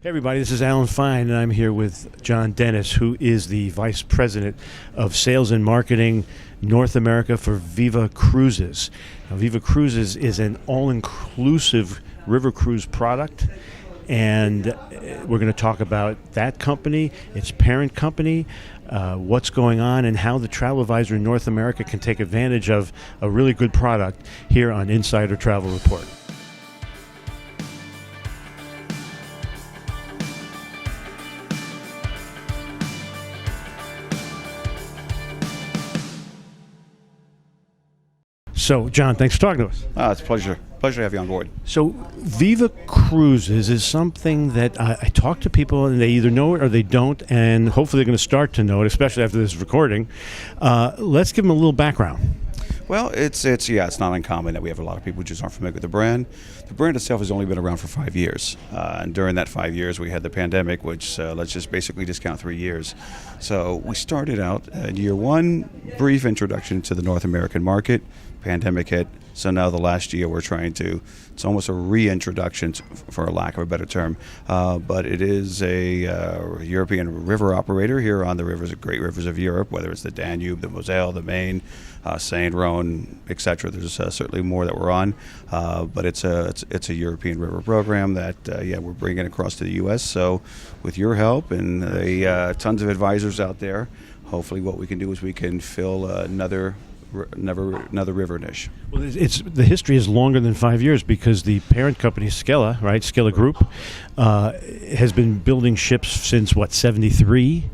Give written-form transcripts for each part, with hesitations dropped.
Hey everybody, this is Alan Fine, and I'm here with John Dennis, who is the Vice President of Sales and Marketing North America for Viva Cruises. Now, Viva Cruises is an all-inclusive river cruise product, and we're going to talk about that company, its parent company, what's going on, and how the travel advisor in North America can take advantage of a really good product here on Insider Travel Report. So, John, thanks for talking to us. It's a pleasure to have you on board. So, Viva Cruises is something that I talk to people, and they either know it or they don't, and hopefully they're going to start to know it, especially after this recording. Let's give them a little background. Well, it's not uncommon that we have a lot of people who just aren't familiar with the brand. The brand itself has only been around for 5 years, and during that 5 years we had the pandemic, which let's just basically discount 3 years. So we started out in year one, brief introduction to the North American market. Pandemic hit, so now the last year we're trying to, it's almost a reintroduction, for a lack of a better term, but it is a European river operator here on the rivers, great rivers of Europe, whether it's the Danube, the Moselle, the Main, Seine, Rhone, etc. There's certainly more that we're on, but it's a European river program that we're bringing across to the U.S. So with your help and tons of advisors out there, hopefully what we can do is we can fill another river niche. Well, the history is longer than 5 years because the parent company, Skella, right, Skella Group, has been building ships since, 73?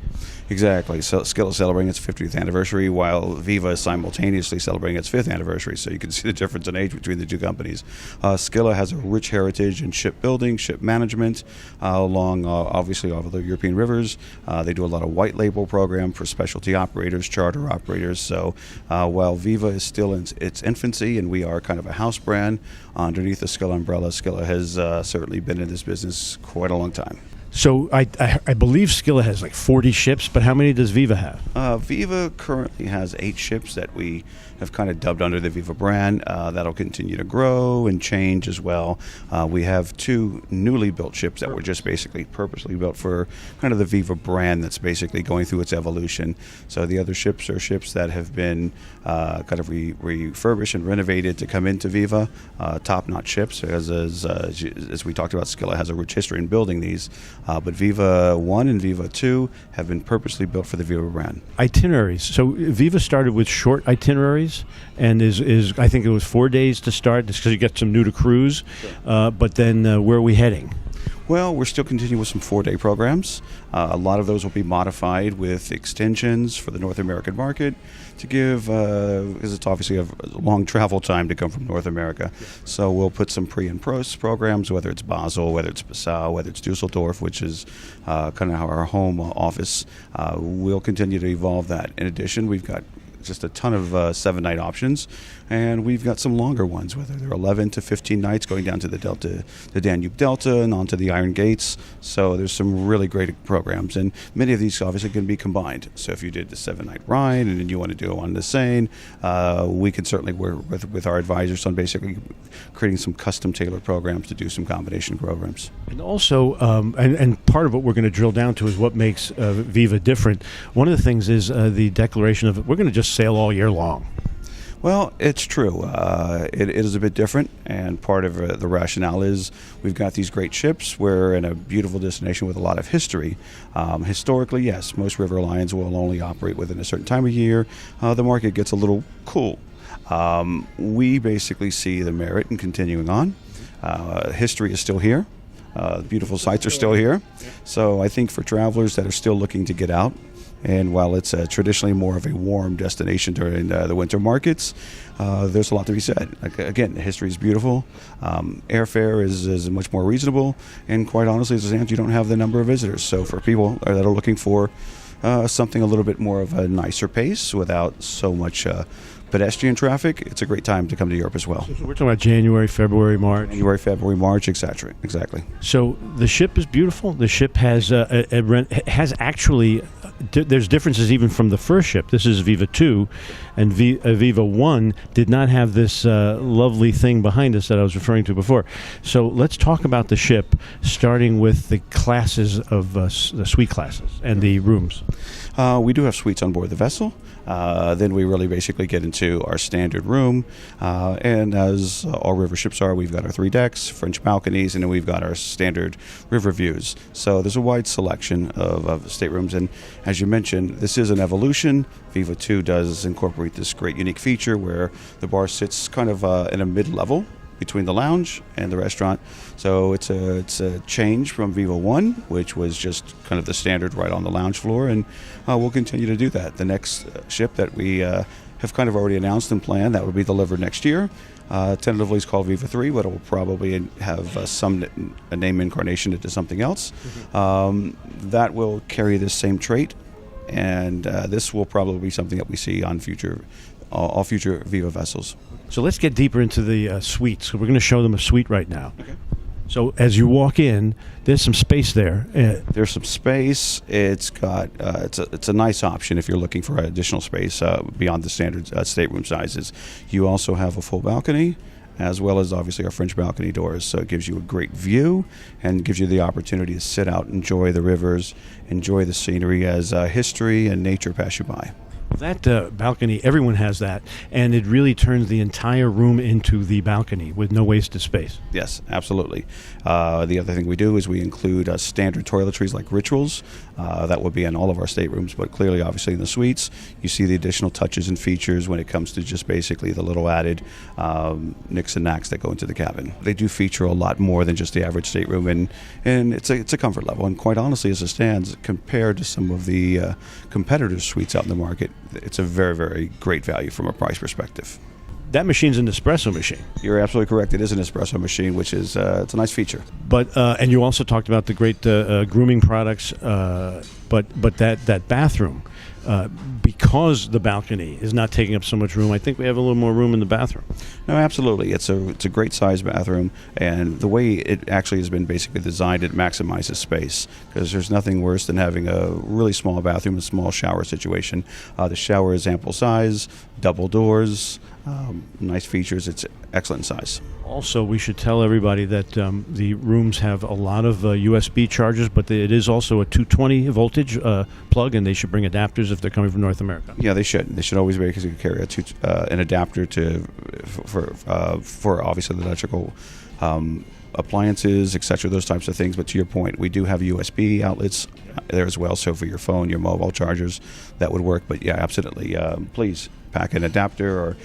Exactly. So Skella is celebrating its 50th anniversary, while Viva is simultaneously celebrating its 5th anniversary. So you can see the difference in age between the two companies. Skella has a rich heritage in shipbuilding, ship management, along obviously all of the European rivers. They do a lot of white label program for specialty operators, charter operators. So while Viva is still in its infancy and we are kind of a house brand underneath the Skella umbrella, Skella has certainly been in this business quite a long time. So I believe Skella has 40 ships, but how many does Viva have? Viva currently has 8 ships that we have kind of dubbed under the Viva brand. That'll continue to grow and change as well. We have 2 newly built ships that were just basically purposely built for kind of the Viva brand that's basically going through its evolution. So the other ships are ships that have been kind of refurbished and renovated to come into Viva. Top-notch ships, as we talked about, Skella has a rich history in building these. But Viva 1 and Viva 2 have been purposely built for the Viva brand. Itineraries. So Viva started with short itineraries, and is I think it was 4 days to start, just because you get some new to cruise. Sure. But then where are we heading? Well, we're still continuing with some 4-day programs. A lot of those will be modified with extensions for the North American market to give, because it's obviously a long travel time to come from North America. Yeah. So we'll put some pre and post programs, whether it's Basel, whether it's Passau, whether it's Dusseldorf, which is kind of our home office. We'll continue to evolve that. In addition, we've got just a ton of 7-night options, and we've got some longer ones, whether they're 11 to 15 nights going down to the Danube Delta and onto the Iron Gates. So there's some really great programs, and many of these obviously can be combined. So if you did the 7-night ride and then you want to do one the Seine, we can certainly work with our advisors on basically creating some custom tailored programs to do some combination programs. And also, and part of what we're going to drill down to is what makes Viva different. One of the things is the declaration of we're going to just sail all year long. Well, it's true. It is a bit different, and part of the rationale is we've got these great ships. We're in a beautiful destination with a lot of history. Historically, yes, most river lines will only operate within a certain time of year. The market gets a little cool. We basically see the merit in continuing on. History is still here. Beautiful sites are still here. So I think for travelers that are still looking to get out, and while it's traditionally more of a warm destination during the winter markets, there's a lot to be said. Again, the history is beautiful. Airfare is much more reasonable. And quite honestly, as you don't have the number of visitors. So for people that are looking for something a little bit more of a nicer pace without so much pedestrian traffic, it's a great time to come to Europe as well. So we're talking about January, February, March. January, February, March, etc. Exactly. So the ship is beautiful. The ship has actually there's differences even from the first ship. This is Viva 2, and Viva 1 did not have this lovely thing behind us that I was referring to before. So let's talk about the ship, starting with the classes of the suite classes and the rooms. We do have suites on board the vessel. Then we really basically get into our standard room, and as all river ships are, we've got our 3 decks, French balconies, and then we've got our standard river views. So there's a wide selection of staterooms, and as you mentioned, this is an evolution. Viva 2 does incorporate this great unique feature where the bar sits kind of in a mid-level between the lounge and the restaurant. So it's a change from Viva 1, which was just kind of the standard right on the lounge floor, and we'll continue to do that. The next ship that we have kind of already announced and planned, that will be delivered next year. Tentatively it's called Viva 3, but it will probably have a name incarnation into something else. That will carry this same trait, and this will probably be something that we see on all future Viva vessels. So let's get deeper into the suites. So we're going to show them a suite right now. Okay. So as you walk in, there's some space there. There's some space. It's got it's a nice option if you're looking for additional space beyond the standard stateroom sizes. You also have a full balcony, as well as obviously our French balcony doors. So it gives you a great view and gives you the opportunity to sit out, enjoy the rivers, enjoy the scenery as history and nature pass you by. That balcony, everyone has that, and it really turns the entire room into the balcony with no wasted space. Yes, absolutely. The other thing we do is we include standard toiletries like rituals. That would be in all of our staterooms, but clearly, obviously, in the suites, you see the additional touches and features when it comes to just basically the little added nicks and knacks that go into the cabin. They do feature a lot more than just the average stateroom, and it's a comfort level. And quite honestly, as it stands, compared to some of the competitors' suites out in the market, it's a very, very great value from a price perspective. That machine's an espresso machine. You're absolutely correct. It is an espresso machine, which is it's a nice feature. But and you also talked about the great grooming products. But that bathroom, because the balcony is not taking up so much room, I think we have a little more room in the bathroom. No, absolutely. It's a great size bathroom, and the way it actually has been basically designed, it maximizes space, because there's nothing worse than having a really small bathroom, a small shower situation. The shower is ample size, double doors, nice features. It's excellent size. Also, we should tell everybody that the rooms have a lot of USB chargers, but it is also a 220 voltage plug, and they should bring adapters if they're coming from North America. Yeah, they should. They should always basically carry an adapter for obviously the electrical appliances, etc., those types of things. But to your point, we do have USB outlets there as well. So for your phone, your mobile chargers, that would work. But yeah, absolutely. Please pack an adapter, or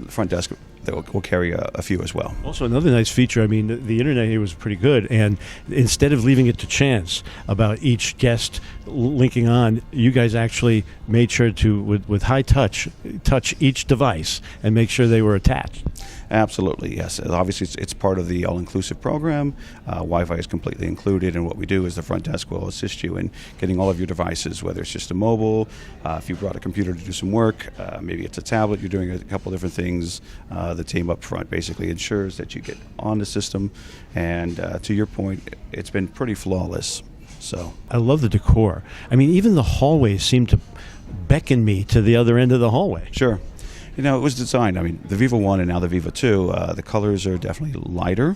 front desk that will carry a few as well. Also, another nice feature, I mean, the internet here was pretty good, and instead of leaving it to chance about each guest linking on, you guys actually made sure to, with high touch each device and make sure they were attached. Absolutely, yes. Obviously, it's part of the all-inclusive program. Wi-Fi is completely included, and what we do is the front desk will assist you in getting all of your devices, whether it's just a mobile, if you brought a computer to do some work, maybe it's a tablet, you're doing a couple different things. The team up front basically ensures that you get on the system, and to your point, it's been pretty flawless. So I love the decor. I mean, even the hallways seem to beckon me to the other end of the hallway. Sure. You know, it was designed, I mean, the Viva 1 and now the Viva 2, the colors are definitely lighter.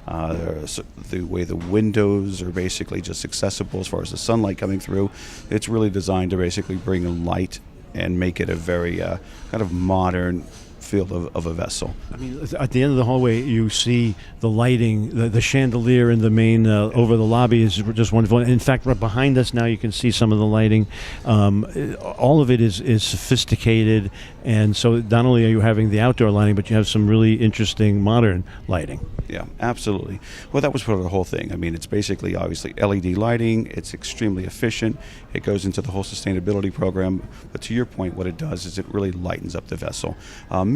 The way the windows are basically just accessible as far as the sunlight coming through, it's really designed to basically bring a light and make it a very kind of modern feel of a vessel. I mean, at the end of the hallway, you see the lighting, the chandelier in the main over the lobby is just wonderful. In fact, right behind us now, you can see some of the lighting. All of it is sophisticated, and so not only are you having the outdoor lighting, but you have some really interesting modern lighting. Yeah, absolutely. Well, that was part of the whole thing. I mean, it's basically obviously LED lighting. It's extremely efficient. It goes into the whole sustainability program. But to your point, what it does is it really lightens up the vessel.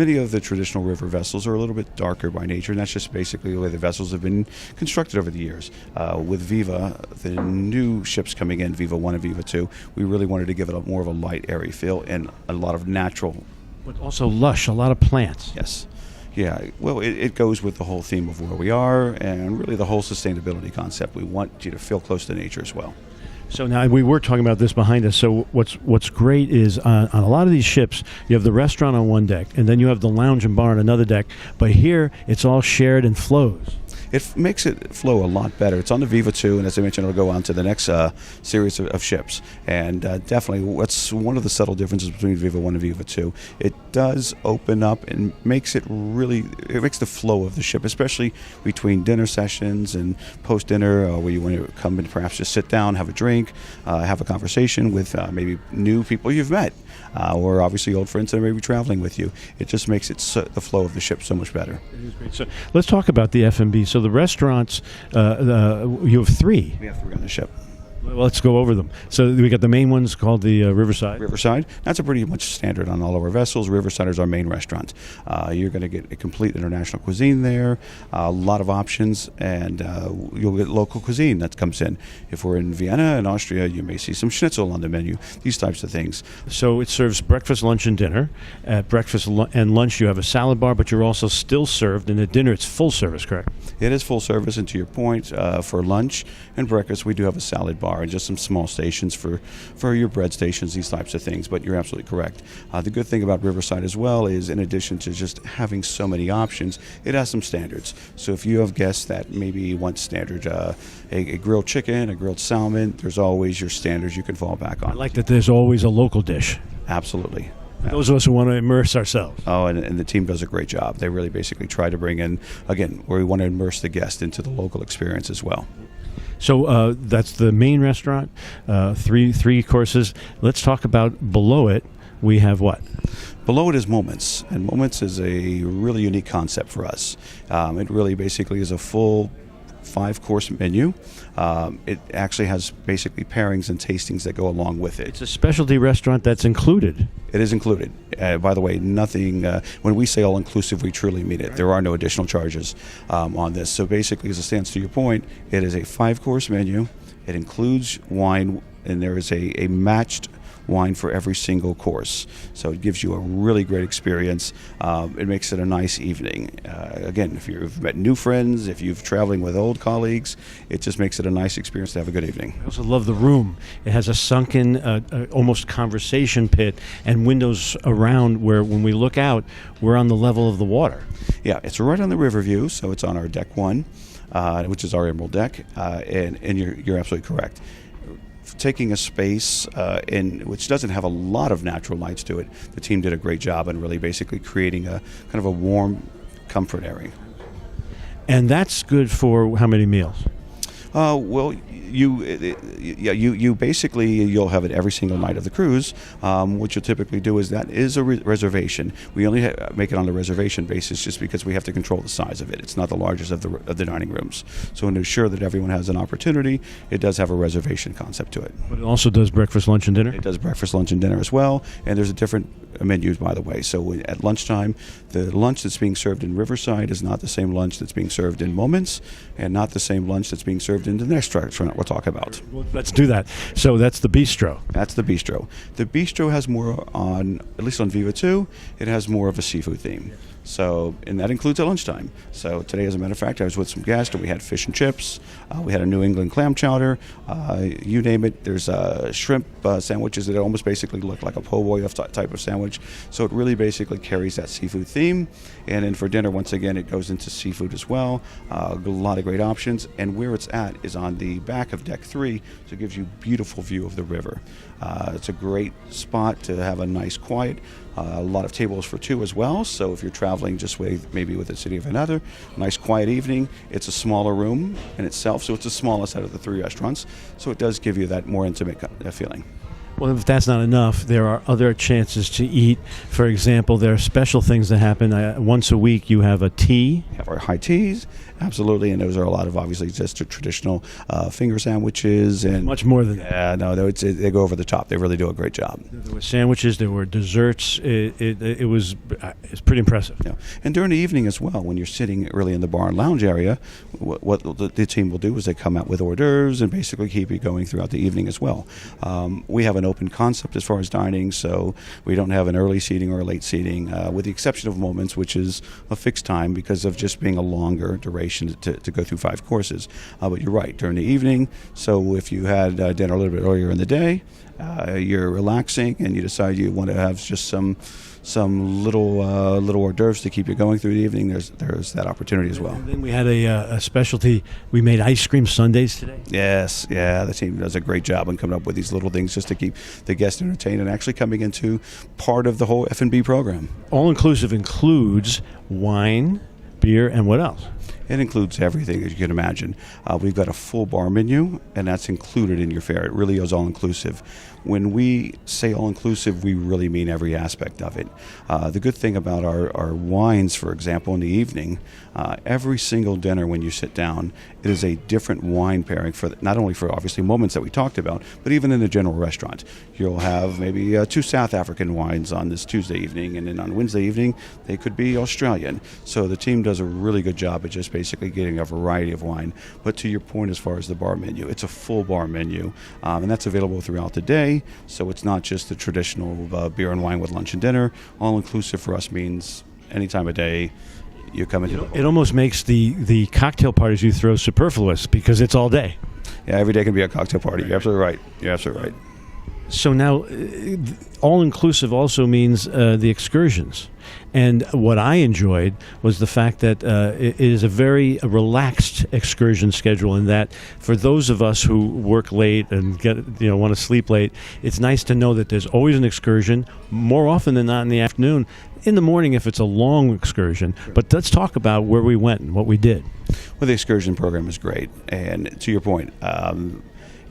Many of the traditional river vessels are a little bit darker by nature, and that's just basically the way the vessels have been constructed over the years. With Viva, the new ships coming in, Viva 1 and Viva 2, we really wanted to give it more of a light, airy feel and a lot of natural. But also lush, a lot of plants. Yes. Yeah, well, it goes with the whole theme of where we are and really the whole sustainability concept. We want you to feel close to nature as well. So now we were talking about this behind us. So what's great is on a lot of these ships, you have the restaurant on one deck, and then you have the lounge and bar on another deck. But here, it's all shared and flows. It makes it flow a lot better. It's on the Viva 2, and as I mentioned, it'll go on to the next series of ships. And definitely, what's one of the subtle differences between Viva 1 and Viva 2, it does open up and makes it makes the flow of the ship, especially between dinner sessions and post-dinner, where you want to come and perhaps just sit down, have a drink, have a conversation with maybe new people you've met, or obviously old friends that are maybe traveling with you. It just makes the flow of the ship so much better. It is great. So let's talk about the F&B. So the restaurants, you have three. We have three on the ship. Well, let's go over them. So we got the main ones called the Riverside. Riverside. That's a pretty much standard on all of our vessels. Riverside is our main restaurant. You're going to get a complete international cuisine there, a lot of options, and you'll get local cuisine that comes in. If we're in Vienna and Austria, you may see some schnitzel on the menu, these types of things. So it serves breakfast, lunch, and dinner. At breakfast and lunch, you have a salad bar, but you're also still served. And at dinner, it's full service, correct? It is full service, and to your point, for lunch and breakfast, we do have a salad bar and just some small stations for your bread stations, these types of things. But you're absolutely correct. The good thing about Riverside as well is, in addition to just having so many options, it has some standards. So if you have guests that maybe want standard, a grilled chicken, a grilled salmon, there's always your standards you can fall back on. I like that there's always a local dish. Absolutely. Those of us who want to immerse ourselves. Oh, and the team does a great job. They really basically try to bring in, again, where we want to immerse the guest into the local experience as well. So that's the main restaurant, three courses. Let's talk about below it. We have what? Below it is Moments, and Moments is a really unique concept for us. It really basically is a full 5-course menu. It actually has basically pairings and tastings that go along with it. It's a specialty restaurant that's included. It is included. By the way, nothing, when we say all-inclusive, we truly mean it. There are no additional charges on this. So basically, as it stands to your point, it is a 5-course menu. It includes wine, and there is a matched wine for every single course. So it gives you a really great experience. It makes it a nice evening. Again, if you've met new friends, if you're traveling with old colleagues, it just makes it a nice experience to have a good evening. I also love the room. It has a sunken, almost conversation pit and windows around where when we look out, we're on the level of the water. Yeah, it's right on the river view, so it's on our deck 1, which is our Emerald deck, and you're absolutely correct. Taking a space which doesn't have a lot of natural lights to it, the team did a great job in really basically creating a kind of a warm comfort area. And that's good for how many meals? Well, you basically, you'll have it every single night of the cruise. What you'll typically do is that is a reservation. We only make it on the reservation basis just because we have to control the size of it. It's not the largest of the dining rooms. So to ensure that everyone has an opportunity, it does have a reservation concept to it. But it also does breakfast, lunch, and dinner? It does breakfast, lunch, and dinner as well. And there's a different menus, by the way. So at lunchtime, the lunch that's being served in Riverside is not the same lunch that's being served in Moments, and not the same lunch that's being served in the next restaurant we'll talk about. Well, let's do that. So that's the bistro. That's the bistro. The bistro has more on, at least on Viva 2, it has more of a seafood theme. So, and that includes at lunchtime. So today, as a matter of fact, I was with some guests and we had fish and chips. We had a New England clam chowder. You name it. There's shrimp sandwiches that almost basically look like a po' boy type of sandwich. So it really basically carries that seafood theme. And then for dinner, once again, it goes into seafood as well. A lot of great options. And where it's at is on the back of Deck 3, so it gives you a beautiful view of the river. It's a great spot to have a nice quiet. A lot of tables for two as well, so if you're traveling just maybe with a city of another, nice quiet evening. It's a smaller room in itself, so it's the smallest out of the 3 restaurants, so it does give you that more intimate feeling. Well, if that's not enough, there are other chances to eat. For example, there are special things that happen. Once a week, you have a tea. We have our high teas, absolutely, and those are a lot of obviously just traditional finger sandwiches and much more than that. Yeah, no, they go over the top. They really do a great job. There were sandwiches, there were desserts. It's pretty impressive. Yeah. And during the evening as well, when you're sitting really in the bar and lounge area, what the team will do is they come out with hors d'oeuvres and basically keep you going throughout the evening as well. We have an open concept as far as dining, so we don't have an early seating or a late seating, with the exception of moments, which is a fixed time because of just being a longer duration to go through 5 courses. But you're right, during the evening, so if you had dinner a little bit earlier in the day, you're relaxing and you decide you want to have just some little hors d'oeuvres to keep you going through the evening, there's that opportunity as well. And then we had a specialty. We made ice cream sundaes today. Yes, yeah, the team does a great job on coming up with these little things just to keep the guests entertained and actually coming into part of the whole F&B program. All-inclusive includes wine, beer, and what else? It includes everything as you can imagine. We've got a full bar menu, and that's included in your fare. It really is all-inclusive. When we say all-inclusive, we really mean every aspect of it. The good thing about our wines, for example, in the evening, every single dinner when you sit down, it is a different wine pairing for not only for obviously moments that we talked about, but even in the general restaurant. You'll have maybe 2 South African wines on this Tuesday evening, and then on Wednesday evening, they could be Australian. So the team does a really good job at just basically getting a variety of wine. But to your point as far as the bar menu, it's a full bar menu, and that's available throughout the day. So it's not just the traditional beer and wine with lunch and dinner. All-inclusive for us means any time of day you come into the bar. It almost makes the cocktail parties you throw superfluous because it's all day. Yeah, every day can be a cocktail party. You're absolutely right. You're absolutely right. So now, all-inclusive also means the excursions. And what I enjoyed was the fact that it is a very relaxed excursion schedule in that for those of us who work late and want to sleep late, it's nice to know that there's always an excursion, more often than not in the afternoon, in the morning if it's a long excursion. But let's talk about where we went and what we did. Well, the excursion program is great. And to your point,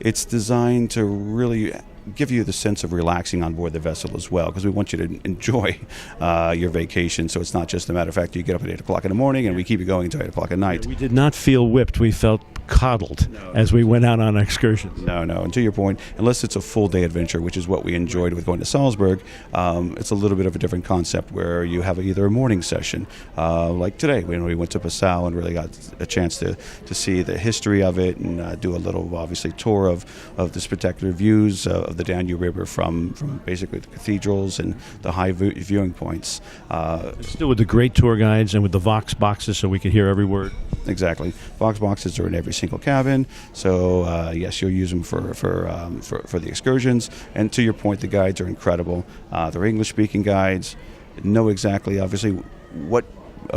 it's designed to really give you the sense of relaxing on board the vessel as well, because we want you to enjoy your vacation. So it's not just a matter of fact you get up at 8 o'clock in the morning and we keep you going until 8 o'clock at night. We did not feel whipped. We felt coddled as we went out on excursions. No. And to your point, unless it's a full day adventure, which is what we enjoyed with going to Salzburg, it's a little bit of a different concept where you have either a morning session, like today when we went to Passau and really got a chance to see the history of it and do a little, obviously, tour of the spectacular views of the Danube River from basically the cathedrals and the high viewing points. Still with the great tour guides and with the Vox boxes so we could hear every word. Exactly. Vox boxes are in every single cabin, so yes, you'll use them for the excursions. And to your point, the guides are incredible. They're English-speaking guides, know exactly, obviously, what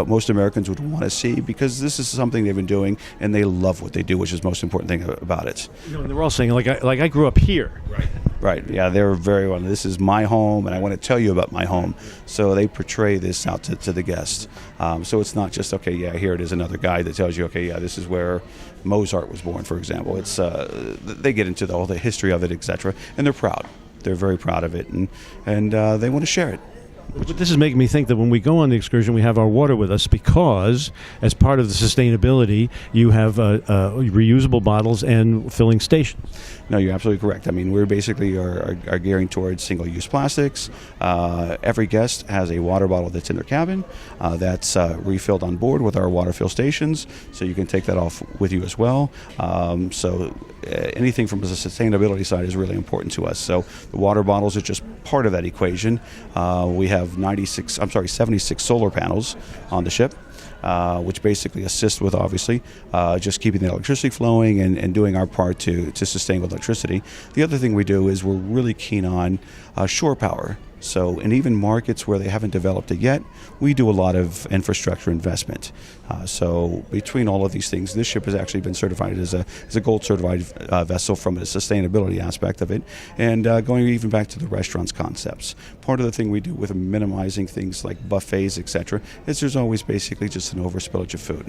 most Americans would want to see, because this is something they've been doing and they love what they do, which is the most important thing about it. And they're all saying, like I grew up here. Right. Yeah, they're very well. This is my home, and I want to tell you about my home. So they portray this out to the guests. So it's not just, okay, yeah, here it is, another guide that tells you, okay, yeah, this is where Mozart was born, for example. It's they get into the history of it, etc., and they're proud. They're very proud of it, and they want to share it. But this is making me think that when we go on the excursion, we have our water with us because, as part of the sustainability, you have reusable bottles and filling stations. No, you're absolutely correct. I mean, we're basically are gearing towards single-use plastics. Every guest has a water bottle that's in their cabin that's refilled on board with our water fill stations, so you can take that off with you as well. So anything from the sustainability side is really important to us. So the water bottles are just part of that equation. We have 76 solar panels on the ship, which basically assist with, obviously, just keeping the electricity flowing and doing our part to sustain with electricity. The other thing we do is we're really keen on shore power. So in even markets where they haven't developed it yet, we do a lot of infrastructure investment. So between all of these things, this ship has actually been certified as a gold certified vessel from a sustainability aspect of it. And going even back to the restaurants concepts, part of the thing we do with minimizing things like buffets, etc., is there's always basically just an overspillage of food.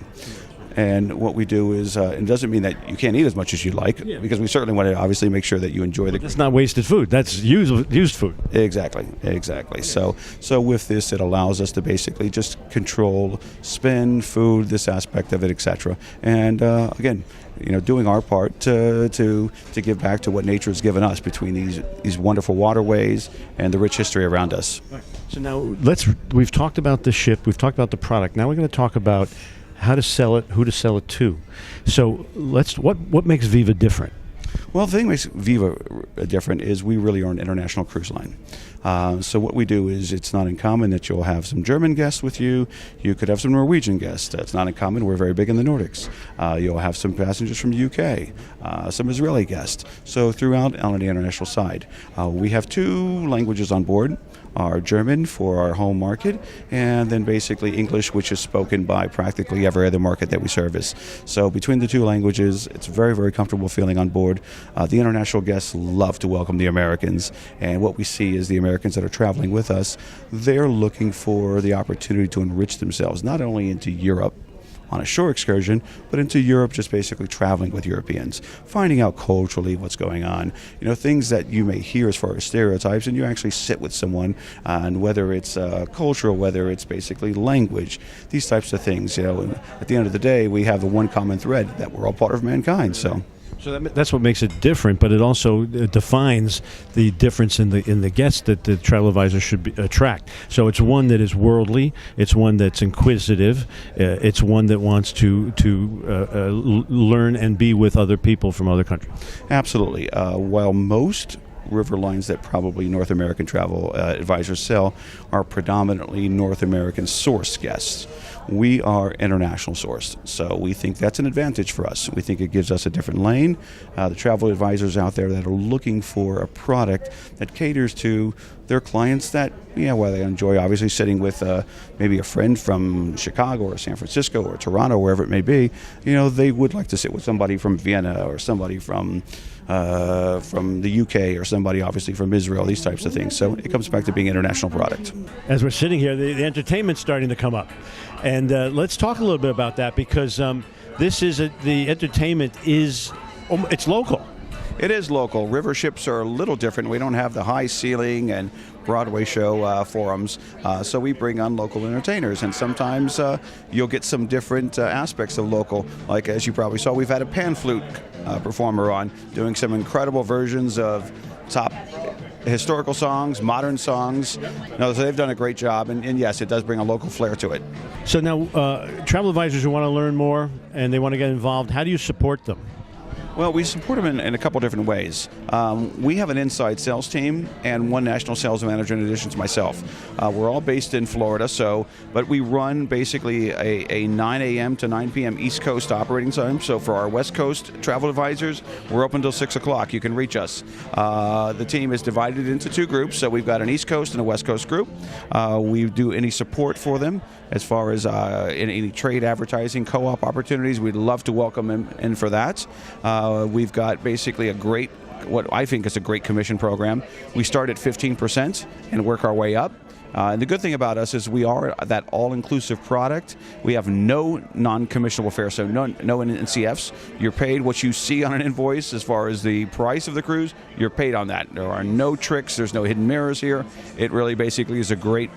And what we do is, it doesn't mean that you can't eat as much as you like, because we certainly want to obviously make sure that you enjoy the. It's not wasted food. That's used food. Exactly. So with this, it allows us to basically just control spend, food, this aspect of it, etc. And again, doing our part to give back to what nature has given us between these wonderful waterways and the rich history around us. So now we've talked about the ship, we've talked about the product. Now we're going to talk about how to sell it, who to sell it to. So what makes Viva different? Well, the thing that makes Viva different is we really are an international cruise line. So what we do is it's not uncommon that you'll have some German guests with you. You could have some Norwegian guests. It's not uncommon. We're very big in the Nordics. You'll have some passengers from the UK, some Israeli guests. So throughout on the international side, we have 2 languages on board. Our German for our home market, and then basically English, which is spoken by practically every other market that we service. So between the 2 languages, it's very, very comfortable feeling on board. The international guests love to welcome the Americans, and what we see is the Americans that are traveling with us, they're looking for the opportunity to enrich themselves, not only into Europe, on a shore excursion, but into Europe, just basically traveling with Europeans, finding out culturally what's going on, things that you may hear as far as stereotypes, and you actually sit with someone, and whether it's cultural, whether it's basically language, these types of things. At the end of the day, we have the one common thread that we're all part of mankind. So that's what makes it different, but it also defines the difference in the guests that the travel advisor should attract. So it's one that is worldly, it's one that's inquisitive, it's one that wants to learn and be with other people from other countries. Absolutely. While most river lines that probably North American travel advisors sell are predominantly North American source guests, we are international sourced, so we think that's an advantage for us. We think it gives us a different lane. The travel advisors out there that are looking for a product that caters to their clients that, while they enjoy obviously sitting with maybe a friend from Chicago or San Francisco or Toronto, wherever it may be, they would like to sit with somebody from Vienna or somebody from the UK or somebody obviously from Israel, these types of things. So it comes back to being an international product. As we're sitting here, the entertainment's starting to come up. And let's talk a little bit about that, because the entertainment it's local. It is local. River ships are a little different. We don't have the high ceiling and Broadway show forums, so we bring on local entertainers, and sometimes you'll get some different aspects of local. Like, as you probably saw, we've had a pan flute performer on doing some incredible versions of top historical songs, modern songs. So they've done a great job, and yes, it does bring a local flair to it. So now, travel advisors who want to learn more and they want to get involved, how do you support them? Well, we support them in a couple different ways. We have an inside sales team and one national sales manager in addition to myself. We're all based in Florida, but we run basically a 9 a.m. to 9 p.m. East Coast operating time. So for our West Coast travel advisors, we're open until 6 o'clock. You can reach us. The team is divided into 2 groups, so we've got an East Coast and a West Coast group. We do any support for them as far as any trade advertising, co-op opportunities. We'd love to welcome them in for that. We've got basically what I think is a great commission program. We start at 15% and work our way up. And the good thing about us is we are that all-inclusive product. We have no non-commissionable fare, so no NCFs. You're paid what you see on an invoice as far as the price of the cruise. You're paid on that. There are no tricks. There's no hidden mirrors here. It really basically is a great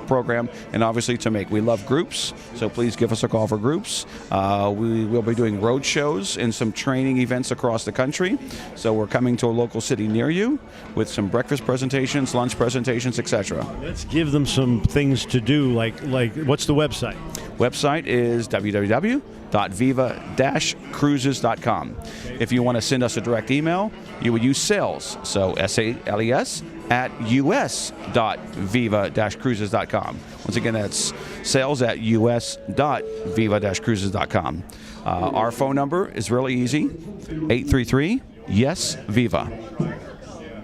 program, and obviously to make. We love groups, so please give us a call for groups. We will be doing road shows and some training events across the country. So we're coming to a local city near you with some breakfast presentations, lunch presentations, etc. Let's give them some things to do, like what's the website? Website is www.viva-cruises.com. If you want to send us a direct email, you would use sales, so SALES, at us.viva-cruises.com. Once again, that's sales at us.viva-cruises.com. Our phone number is really easy, 833-YES-VIVA.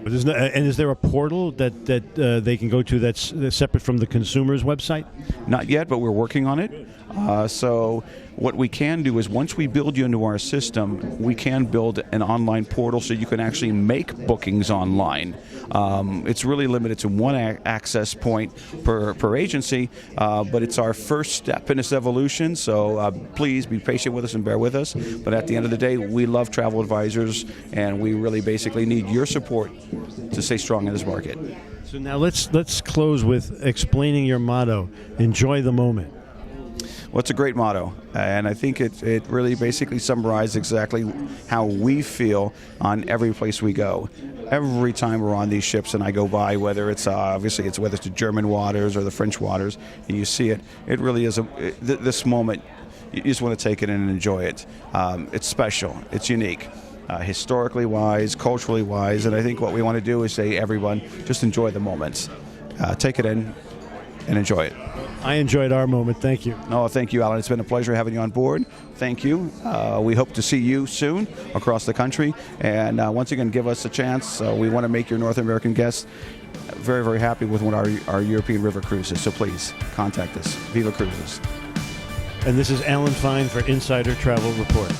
Is there a portal that they can go to that's separate from the consumer's website? Not yet, but we're working on it. So what we can do is once we build you into our system, we can build an online portal so you can actually make bookings online. It's really limited to one access point per agency, but it's our first step in this evolution. So please be patient with us and bear with us. But at the end of the day, we love travel advisors, and we really basically need your support to stay strong in this market. So now let's close with explaining your motto, enjoy the moment. Well, it's a great motto, and I think it really basically summarizes exactly how we feel on every place we go. Every time we're on these ships and I go by, whether it's whether it's the German waters or the French waters, and you see it, it really is this moment. You just want to take it in and enjoy it. It's special. It's unique. historically wise, culturally wise, and I think what we want to do is say, everyone, just enjoy the moments. Take it in and enjoy it. I enjoyed our moment. Thank you. No, thank you, Alan. It's been a pleasure having you on board. Thank you. We hope to see you soon across the country. And once again, give us a chance. We want to make your North American guests very, very happy with one of our European river cruises. So please contact us. Viva Cruises. And this is Alan Fine for Insider Travel Report.